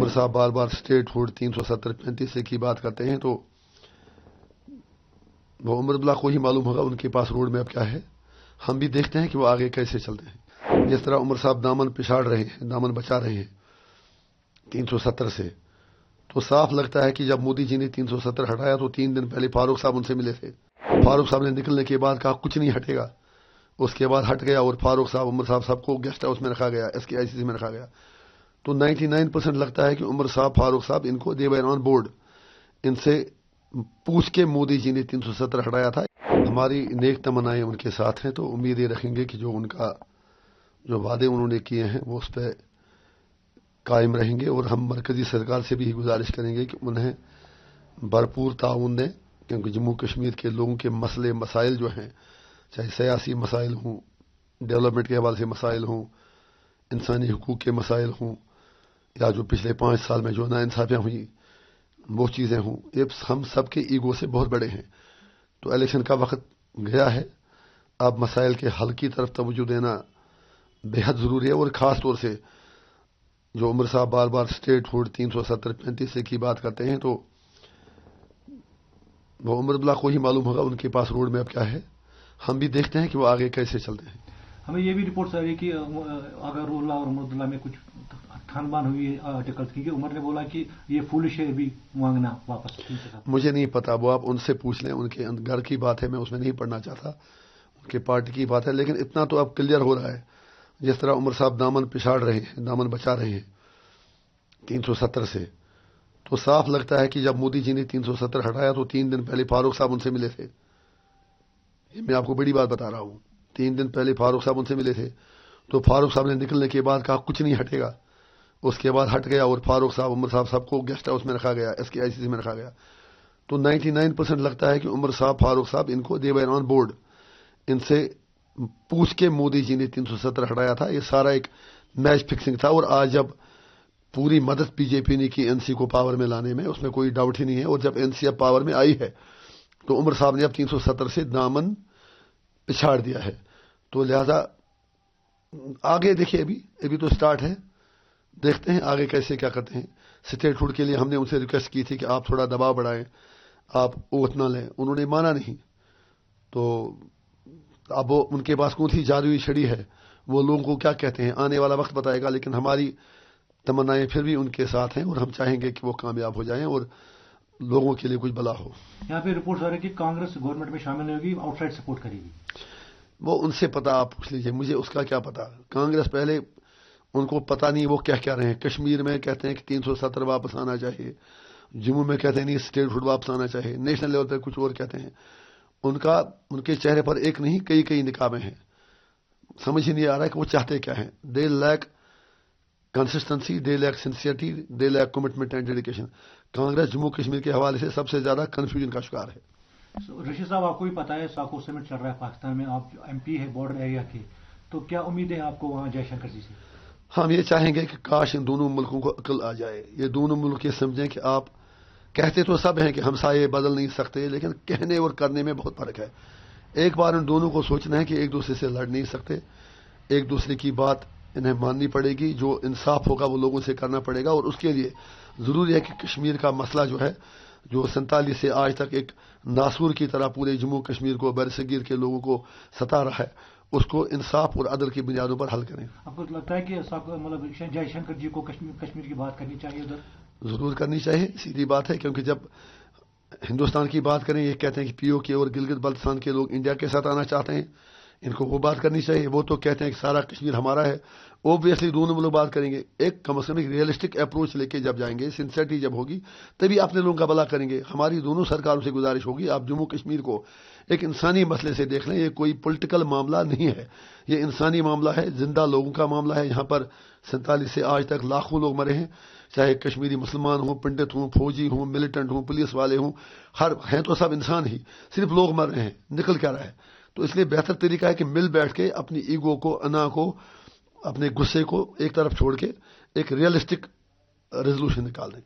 عمر صاحب बार बार state hood 370-35 की बात करते हैं, तो वो उमरुल्लाह को ही मालूम होगा उनके पास रोड मैप क्या है। हम भी देखते हैं कि वो आगे कैसे चलते हैं। जिस तरह उमर साहब दामन पिछाड़ रहे हैं, दामन बचा रहे हैं 370 से, तो साफ लगता है कि जब मोदी जी ने 370 हटाया तो 3 दिन पहले फारूक साहब उनसे मिले थे। फारूक साहब ने निकलने के बाद कहा कुछ नहीं हटेगा, उसके बाद हट गया और फारूक साहब उमर साहब सबको गेस्ट हाउस में रखा गया, SKICC में रखा गया। तो 99% लगता है कि उमर साहब फारूक साहब इनको दे वर ऑन बोर्ड, इनसे पूछ के मोदी जी ने 370 हटाया था। हमारी नेक तमन्नाएं उनके साथ हैं, तो उम्मीद ये रखेंगे कि जो वादे उन्होंने किए हैं वो उस पर कायम रहेंगे। और हम मरकजी सरकार से भी गुजारिश करेंगे कि उन्हें भरपूर ताउन दें, क्योंकि जम्मू कश्मीर के लोगों के मसले मसाइल जो हैं, चाहे सियासी मसाइल हों, डेवलपमेंट के हवाले से मसाइल हों, इंसानी हुकूक के मसाइल हों, या जो पिछले 5 साल में जो नाइंसाफियाँ हुई वो चीज़ें हों, ये हम सब के ईगो से बहुत बड़े हैं। तो इलेक्शन का वक्त गया है, अब मसाइल के हल की तरफ तवज्जो देना बेहद ज़रूरी है। और ख़ास तौर से जो उमर साहब बार बार स्टेट हुड 370-35 की बात करते हैं, तो वो उमरुल्लाह को ही मालूम होगा उनके पास रोड मैप क्या है। हम भी देखते हैं कि वो आगे कैसे चलते हैं। हमें ये भी रिपोर्ट आ रही है कि अगरुल्लाह और उमरुल्लाह में कुछ खानबान हुई है आर्टिकल्स की, उमर ने बोला कि ये फूलिश है भी मांगना वापस। मुझे नहीं पता, वो आप उनसे पूछ लें, उनके घर की बात है, मैं उसमें नहीं पढ़ना चाहता, उनके पार्टी की बात है। लेकिन इतना तो अब क्लियर हो रहा है, जिस तरह उमर साहब दामन पिछाड़ रहे हैं, दामन बचा रहे हैं 370 से, तो साफ लगता है कि जब मोदी जी ने 370 हटाया तो 3 दिन पहले फारूक साहब उनसे मिले थे। ये मैं आपको बड़ी बात बता रहा हूं, 3 दिन पहले फारूक साहब उनसे मिले थे। तो फारूक साहब ने निकलने के बाद कहा कुछ नहीं हटेगा, उसके बाद हट गया और फारूक साहब उमर साहब सबको गेस्ट हाउस में रखा गया, SKICC में रखा गया। तो 99% लगता है कि उमर साहब फारूक साहब इनको दे वर ऑन बोर्ड, इनसे पूछ के मोदी जी ने 370 हटाया था। ये सारा एक मैच फिक्सिंग था। और आज जब पूरी मदद बीजेपी ने की NC को पावर में लाने में, उसमें कोई डाउट ही नहीं है। और जब NC अब पावर में आई है तो उमर साहब ने अब 370 से दामन पिछाड़ दिया है। तो लिहाजा आगे देखिए, अभी तो स्टार्ट है, देखते हैं आगे कैसे क्या करते हैं। स्टेट हुड के लिए हमने उनसे रिक्वेस्ट की थी कि आप थोड़ा दबाव बढ़ाएं, आप ओथ ना लें, उन्होंने माना नहीं। तो अब वो उनके पास कौन सी जादुई छड़ी है, वो लोगों को क्या कहते हैं आने वाला वक्त बताएगा। लेकिन हमारी तमन्नाएं फिर भी उनके साथ हैं और हम चाहेंगे कि वो कामयाब हो जाएं और लोगों के लिए कुछ भला हो। यहाँ पे रिपोर्ट आ रही है कि कांग्रेस गवर्नमेंट में शामिल नहीं होगी, आउटसाइड सपोर्ट करेगी। वो उनसे पता, आप पूछ लीजिए, मुझे उसका क्या पता। कांग्रेस पहले उनको पता नहीं वो क्या कह रहे हैं। कश्मीर में कहते हैं कि 370 वापस आना चाहिए, जम्मू में कहते हैं नहीं स्टेट हुड वापस आना चाहिए, नेशनल लेवल पर कुछ और कहते हैं। उनके चेहरे पर एक नहीं कई निकाबें हैं। समझ ही नहीं आ रहा है कि वो चाहते क्या हैं। They lack consistency, they lack sincerity, they lack commitment and dedication. Congress Jammu Kashmir के हवाले से सबसे ज्यादा कंफ्यूजन का शिकार है। ऋषि साहब, आपको भी पता है साको समिट चल रहा है पाकिस्तान में, आप MP है बॉर्डर एरिया के, तो क्या उम्मीद है आपको वहां जयशंकर जी से? हम ये चाहेंगे कि काश इन दोनों मुल्कों को अकल आ जाए। ये दोनों मुल्क ये समझें कि आप कहते तो सब हैं कि हमसाये बदल नहीं सकते, लेकिन कहने और करने में बहुत फर्क है। एक बार इन दोनों को सोचना है कि एक दूसरे से लड़ नहीं सकते, एक दूसरे की बात इन्हें माननी पड़ेगी, जो इंसाफ होगा वो लोगों से करना पड़ेगा। और उसके लिए ज़रूरी है कि कश्मीर का मसला जो है, जो 47 से आज तक एक नासूर की तरह पूरे जम्मू कश्मीर को, बरसगीर के लोगों को सता रहा है, उसको इंसाफ और अदल की बुनियादों पर हल करें। आपको लगता है कि मतलब जयशंकर जी को कश्मीर की बात करनी चाहिए उधर? जरूर करनी चाहिए, सीधी बात है। क्योंकि जब हिंदुस्तान की बात करें, ये कहते हैं कि POK और गिलगित बल्तिस्तान के लोग इंडिया के साथ आना चाहते हैं, इनको वो बात करनी चाहिए। वो तो कहते हैं कि सारा कश्मीर हमारा है। ओब्वियसली दोनों लोग बात करेंगे, एक कम से कम एक रियलिस्टिक अप्रोच लेके जब जाएंगे, सिंसियरिटी जब होगी, तभी अपने लोगों का भला करेंगे। हमारी दोनों सरकारों से गुजारिश होगी, आप जम्मू कश्मीर को एक इंसानी मसले से देख लें। ये कोई पॉलिटिकल मामला नहीं है, ये इंसानी मामला है, जिंदा लोगों का मामला है। यहाँ पर 47 से आज तक लाखों लोग मरे हैं, चाहे कश्मीरी मुसलमान हों, पंडित हों, फौजी हों, मिलिटेंट हों, पुलिस वाले हों, हर हैं तो सब इंसान ही, सिर्फ लोग मर रहे हैं, निकल क्या रहा है। तो इसलिए बेहतर तरीका है कि मिल बैठ के अपनी ईगो को, अना को, अपने गुस्से को एक तरफ छोड़ के एक रियलिस्टिक रेजोल्यूशन निकाल दें।